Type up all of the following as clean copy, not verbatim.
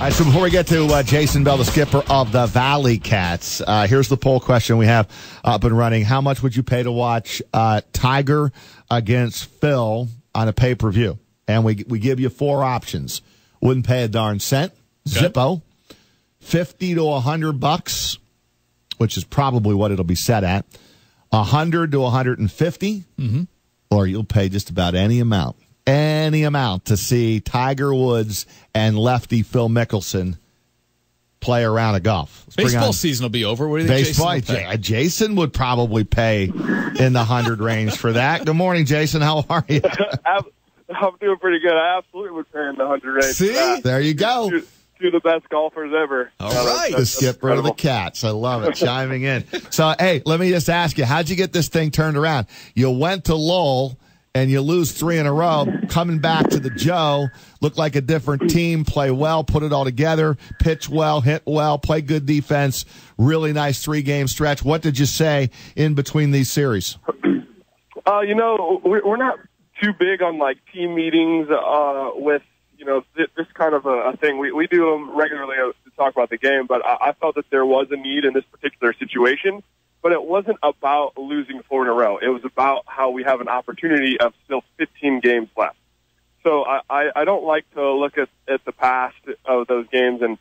right, so before we get to Jason Bell, the skipper of the ValleyCats, here's the poll question we have up and running. How much would you pay to watch Tiger against Phil on a pay-per-view? And we give you 4 options. Wouldn't pay a darn cent. Okay. Zippo. $50 to $100, which is probably what it'll be set at. $100 to $150, or you'll pay just about any amount to see Tiger Woods and lefty Phil Mickelson play a round of golf. Baseball season will be over. What do you think Jason would probably pay in the 100 range for that. Good morning, Jason. How are you? I'm doing pretty good. I absolutely would pay in the 100 range. See? There you go. Two of the best golfers ever. All right. The skipper of the Cats. I love it. Chiming in. So, hey, let me just ask you, how'd you get this thing turned around? You went to Lowell, and you lose 3 in a row. Coming back to the Joe, look like a different team, play well, put it all together, pitch well, hit well, play good defense, really nice 3-game stretch. What did you say in between these series? We're not too big on, like, team meetings with, this kind of a thing. We do them regularly to talk about the game, but I felt that there was a need in this particular situation. But it wasn't about losing 4 in a row. It was about how we have an opportunity of still 15 games left. So I don't like to look at the past of those games and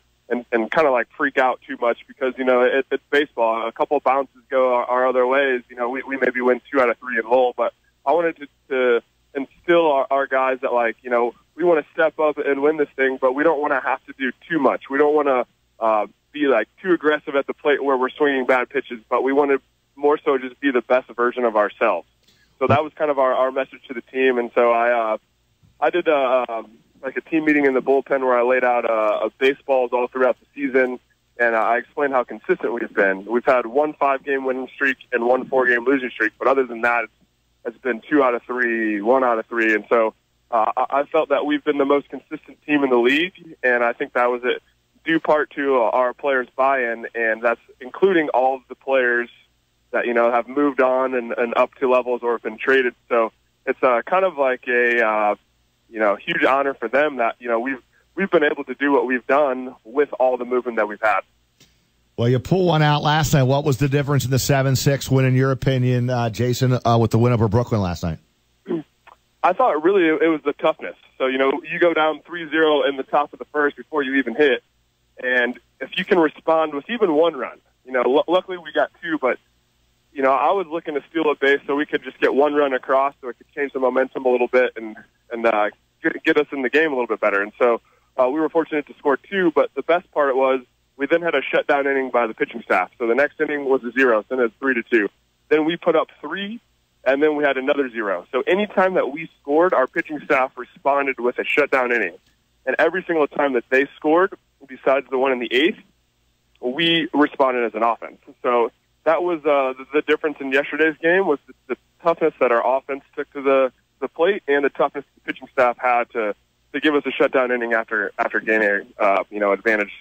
kind of like freak out too much because, it's baseball. A couple of bounces go our other ways. We maybe win 2 out of 3 in Lowell, but I wanted to instill our guys that, like, we want to step up and win this thing, but we don't want to have to do too much. We don't want to be like too aggressive at the plate where we're swinging bad pitches, but we want to more so just be the best version of ourselves. So that was kind of our message to the team. And so I did like a team meeting in the bullpen where I laid out baseballs all throughout the season, and I explained how consistent we've been. We've had 1 5-game winning streak and 1 4-game losing streak, but other than that, it's been 2 out of 3, 1 out of 3, and so I felt that we've been the most consistent team in the league, and I think that was it. Due part to our players' buy-in, and that's including all of the players that have moved on and up to levels or have been traded. So it's kind of like a huge honor for them that we've been able to do what we've done with all the movement that we've had. Well, you pulled one out last night. What was the difference in the 7-6 win, in your opinion, Jason, with the win over Brooklyn last night? I thought really it was the toughness. So you go down 3-0 in the top of the first before you even hit. And if you can respond with even 1 run, luckily we got 2, but, I was looking to steal a base so we could just get 1 run across so it could change the momentum a little bit and get us in the game a little bit better. And so we were fortunate to score 2, but the best part was we then had a shutdown inning by the pitching staff. So the next inning was a 0, so then it's 3-2. Then we put up 3, and then we had another 0. So anytime that we scored, our pitching staff responded with a shutdown inning. And every single time that they scored, besides the one in the 8th, we responded as an offense. So that was the difference in yesterday's game was the toughness that our offense took to the plate and the toughness the pitching staff had to give us a shutdown inning after gaining advantage.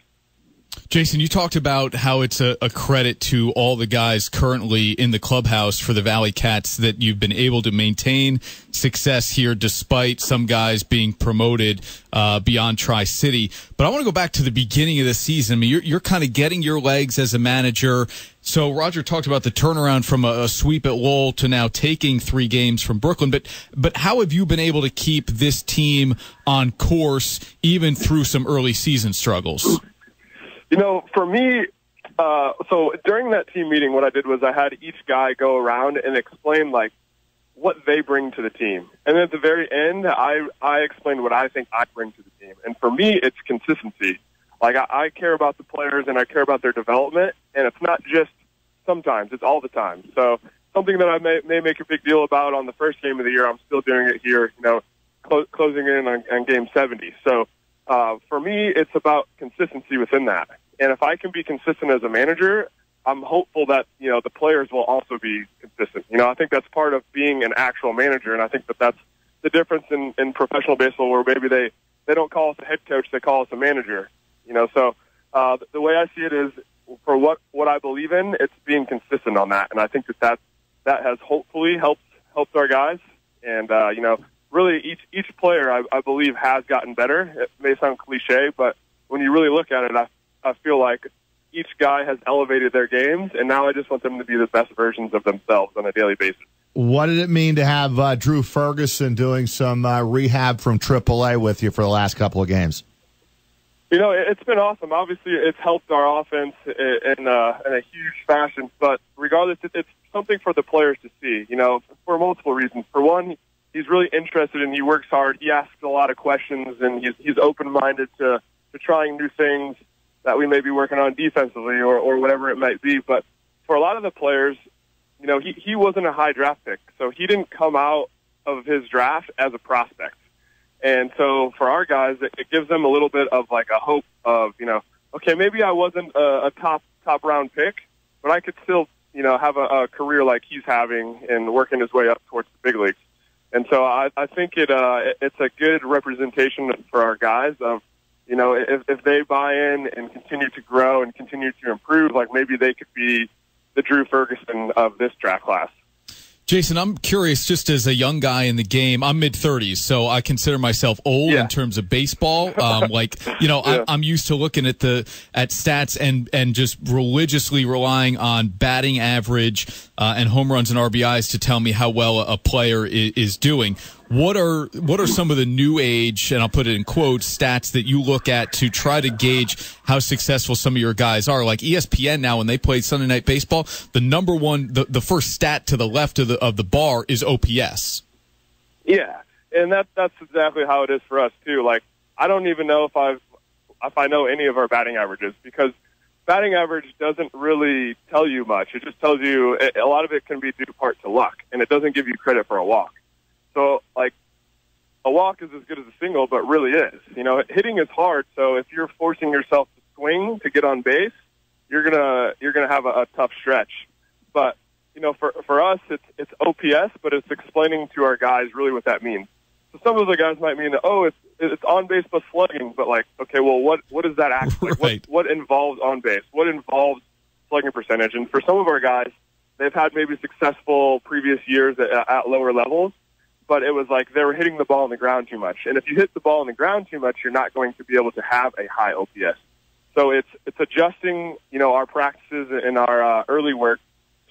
Jason, you talked about how it's a credit to all the guys currently in the clubhouse for the ValleyCats that you've been able to maintain success here despite some guys being promoted beyond Tri-City. But I want to go back to the beginning of the season. I mean, you're kind of getting your legs as a manager. So Roger talked about the turnaround from a sweep at Lowell to now taking 3 games from Brooklyn. But how have you been able to keep this team on course even through some early season struggles? For me, so during that team meeting, what I did was I had each guy go around and explain, like, what they bring to the team. And then at the very end, I explained what I think I bring to the team. And for me, it's consistency. Like, I care about the players and I care about their development, and it's not just sometimes, it's all the time. So something that I may make a big deal about on the first game of the year, I'm still doing it here, closing in on game 70. So for me, it's about consistency within that. And if I can be consistent as a manager, I'm hopeful that, the players will also be consistent. I think that's part of being an actual manager, and I think that's the difference in professional baseball where maybe they don't call us a head coach, they call us a manager. So the way I see it is for what I believe in, it's being consistent on that. And I think that has hopefully helped our guys. And, really each player I believe has gotten better. It may sound cliche, but when you really look at it, I feel like each guy has elevated their games, and now I just want them to be the best versions of themselves on a daily basis. What did it mean to have Drew Ferguson doing some rehab from AAA with you for the last couple of games? You know, it's been awesome. Obviously, it's helped our offense in a huge fashion, but regardless, it's something for the players to see, you know, for multiple reasons. For one, he's really interested and he works hard. He asks a lot of questions, and he's open-minded to trying new things that we may be working on defensively or whatever it might be. But for a lot of the players, you know, he wasn't a high draft pick, so he didn't come out of his draft as a prospect. And so for our guys, it gives them a little bit of like a hope of, you know, okay, maybe I wasn't a top round pick, but I could still, you know, have a career like he's having and working his way up towards the big leagues. And so I think it's a good representation for our guys of, you know, if they buy in and continue to grow and continue to improve, like maybe they could be the Drew Ferguson of this draft class. Jason, I'm curious, just as a young guy in the game, I'm mid-30s, so I consider myself old in terms of baseball. I'm used to looking at stats and just religiously relying on batting average and home runs and RBIs to tell me how well a player is doing. What are some of the new age, and I'll put it in quotes, stats that you look at to try to gauge how successful some of your guys are? Like ESPN now, when they play Sunday Night Baseball, the number one, the first stat to the left of the bar is OPS. Yeah, and that's exactly how it is for us too. Like, I don't even know if I know any of our batting averages, because batting average doesn't really tell you much. It just tells you a lot of it can be due part to luck, and it doesn't give you credit for a walk. So, like, a walk is as good as a single, but really is. You know, hitting is hard, so if you're forcing yourself to swing to get on base, you're gonna have a tough stretch. But, you know, for us, it's OPS, but it's explaining to our guys really what that means. So some of the guys might mean, it's on base plus slugging, but like, okay, well, what does that actually? Right. What involves on base? What involves slugging percentage? And for some of our guys, they've had maybe successful previous years at lower levels, but it was like they were hitting the ball on the ground too much. And if you hit the ball on the ground too much, you're not going to be able to have a high OPS. So it's adjusting, you know, our practices and our early work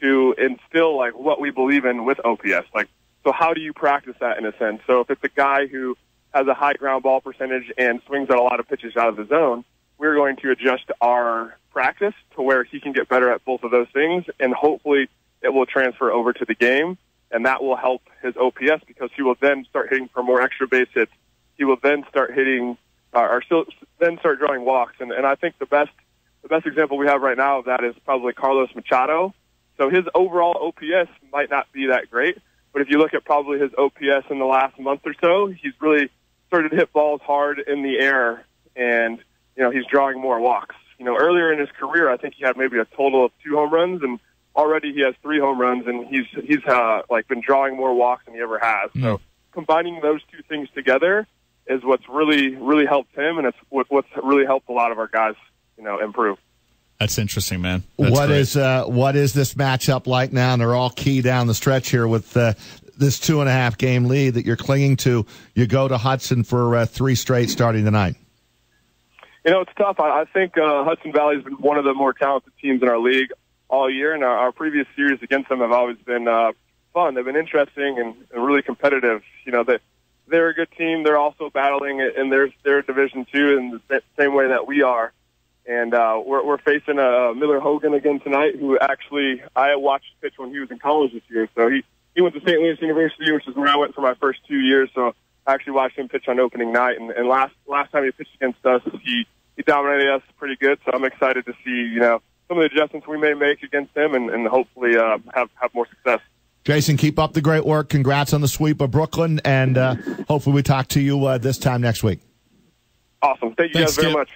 to instill like what we believe in with OPS. Like, so how do you practice that in a sense? So if it's a guy who has a high ground ball percentage and swings at a lot of pitches out of the zone, we're going to adjust our practice to where he can get better at both of those things, and hopefully it will transfer over to the game. And that will help his OPS, because he will then start hitting for more extra base hits. He will then start hitting, then start drawing walks. And I think the best example we have right now of that is probably Carlos Machado. So his overall OPS might not be that great, but if you look at probably his OPS in the last month or so, he's really started to hit balls hard in the air, and you know, he's drawing more walks. You know, earlier in his career, I think he had maybe a total of 2 home runs, and already he has 3 home runs, and he's been drawing more walks than he ever has. So combining those two things together is what's really helped him, and it's what's really helped a lot of our guys, you know, improve. That's interesting, man. What is this matchup like now? And they're all key down the stretch here with this 2.5 game lead that you're clinging to. You go to Hudson for 3 straight starting tonight. You know, it's tough. I think Hudson Valley has been one of the more talented teams in our league all year, and our previous series against them have always been fun. They've been interesting and really competitive. You know, they're a good team. They're also battling in their Division II in the same way that we are. And we're facing Miller Hogan again tonight, who actually I watched pitch when he was in college this year. So he went to St. Louis University, which is where I went for my first 2 years. So I actually watched him pitch on opening night. And last time he pitched against us, he dominated us pretty good. So I'm excited to see, you know, some of the adjustments we may make against him, and hopefully have more success. Jason, keep up the great work. Congrats on the sweep of Brooklyn, and hopefully we talk to you this time next week. Awesome. Thank you guys very much.